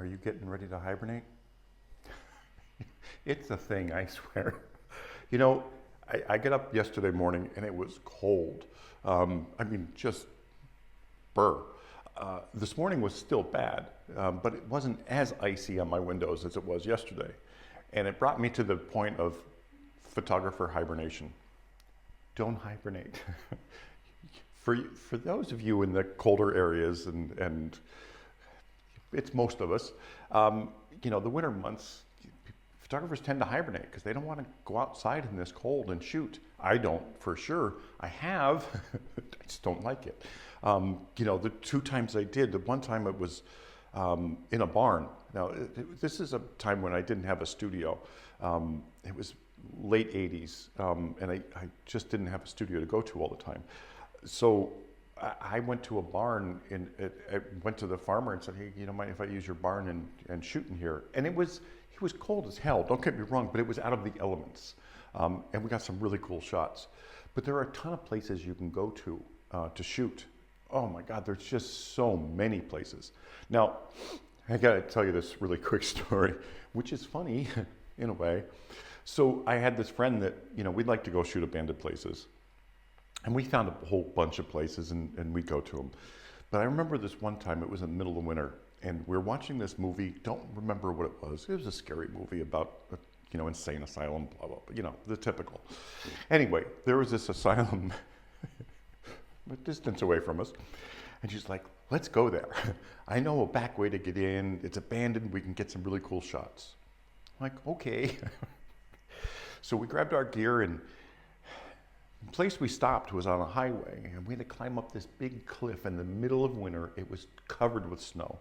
Are you getting ready to hibernate? It's a thing, I swear. You know, I got up yesterday morning and it was cold. Just burr. This morning was still bad, but it wasn't as icy on my windows as it was yesterday. And it brought me to the point of photographer hibernation. Don't hibernate. For those of you in the colder areas, and it's most of us, the winter months, photographers tend to hibernate because they don't want to go outside in this cold and shoot. I don't, for sure. I have, I just don't like it. The two times I did, the one time it was in a barn. Now, this is a time when I didn't have a studio. It was late 80s, and I just didn't have a studio to go to all the time. So I went to a barn, and I went to the farmer and said, hey, you don't mind if I use your barn and shoot in here? And it was cold as hell, don't get me wrong, but it was out of the elements. And we got some really cool shots. But there are a ton of places you can go to shoot. Oh my God, there's just so many places. Now, I gotta tell you this really quick story, which is funny in a way. So I had this friend that, we'd like to go shoot abandoned places. And we found a whole bunch of places and we'd go to them. But I remember this one time, it was in the middle of winter, and we were watching this movie, don't remember what it was. It was a scary movie about, insane asylum, blah, blah, blah, the typical. Anyway, there was this asylum a distance away from us. And she's like, let's go there. I know a back way to get in. It's abandoned. We can get some really cool shots. I'm like, okay. So we grabbed our gear, and the place we stopped was on a highway, and we had to climb up this big cliff in the middle of winter. It was covered with snow.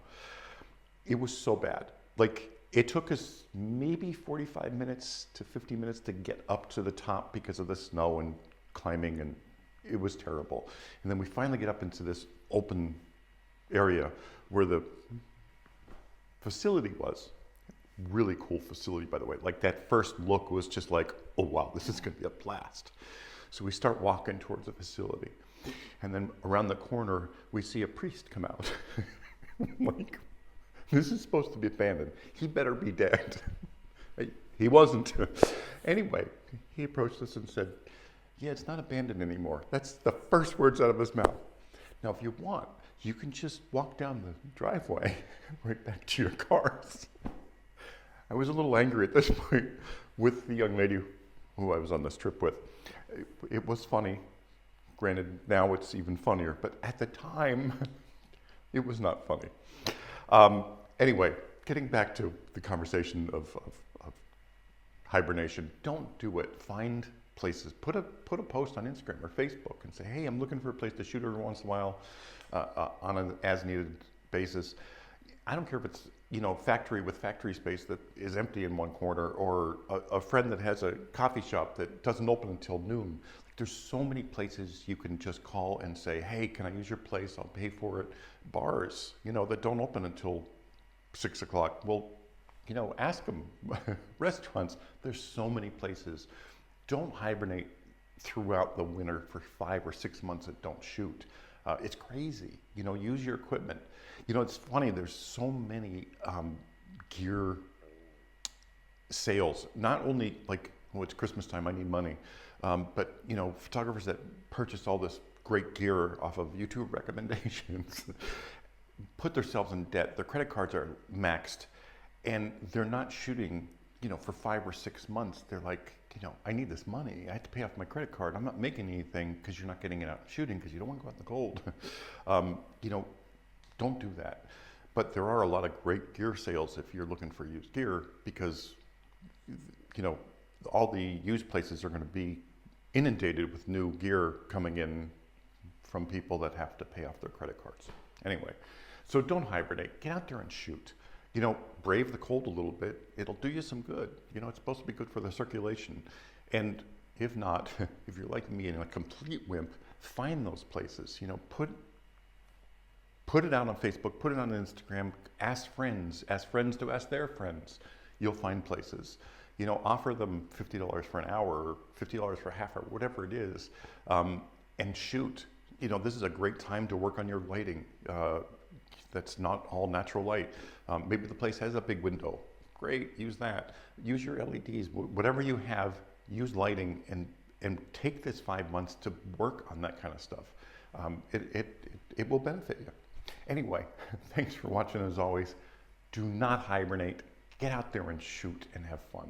It was so bad. Like, it took us maybe 45 minutes to 50 minutes to get up to the top because of the snow and climbing, and it was terrible. And then we finally get up into this open area where the facility was. Really cool facility, by the way. Like, that first look was just like, oh wow, this is gonna be a blast. So we start walking towards the facility. And then around the corner, we see a priest come out. Like, this is supposed to be abandoned. He better be dead. He wasn't. Anyway, he approached us and said, yeah, it's not abandoned anymore. That's the first words out of his mouth. Now, if you want, you can just walk down the driveway right back to your cars. I was a little angry at this point with the young lady who I was on this trip with. It was funny. Granted, now it's even funnier, but at the time, it was not funny. Anyway, getting back to the conversation of hibernation, don't do it. Find places. Put a post on Instagram or Facebook and say, hey, I'm looking for a place to shoot every once in a while on an as-needed basis. I don't care if it's factory with factory space that is empty in one corner, or a friend that has a coffee shop that doesn't open until noon. Like, there's so many places you can just call and say, hey, can I use your place? I'll pay for it. Bars, that don't open until 6 o'clock. Well, ask them. Restaurants, there's so many places. Don't hibernate throughout the winter for 5 or 6 months that don't shoot. It's crazy. Use your equipment. It's funny, there's so many gear sales. Not only like, it's Christmas time, I need money, but photographers that purchase all this great gear off of YouTube recommendations put themselves in debt. Their credit cards are maxed, and they're not shooting, for 5 or 6 months. They're like, I need this money. I have to pay off my credit card. I'm not making anything because you're not getting it out shooting because you don't want to go out in the cold. Don't do that. But there are a lot of great gear sales if you're looking for used gear, because, all the used places are going to be inundated with new gear coming in from people that have to pay off their credit cards. Anyway, so don't hibernate. Get out there and shoot. Brave the cold a little bit. It'll do you some good. It's supposed to be good for the circulation. And if not, if you're like me and a complete wimp, find those places. Put it out on Facebook, put it on Instagram, ask friends to ask their friends. You'll find places. Offer them $50 for an hour, or $50 for a half hour, whatever it is, and shoot. This is a great time to work on your lighting. that's not all natural light. Maybe the place has a big window. Great, use that. Use your LEDs. Whatever you have, use lighting and take this 5 months to work on that kind of stuff. It will benefit you. Anyway, thanks for watching as always. Do not hibernate. Get out there and shoot and have fun.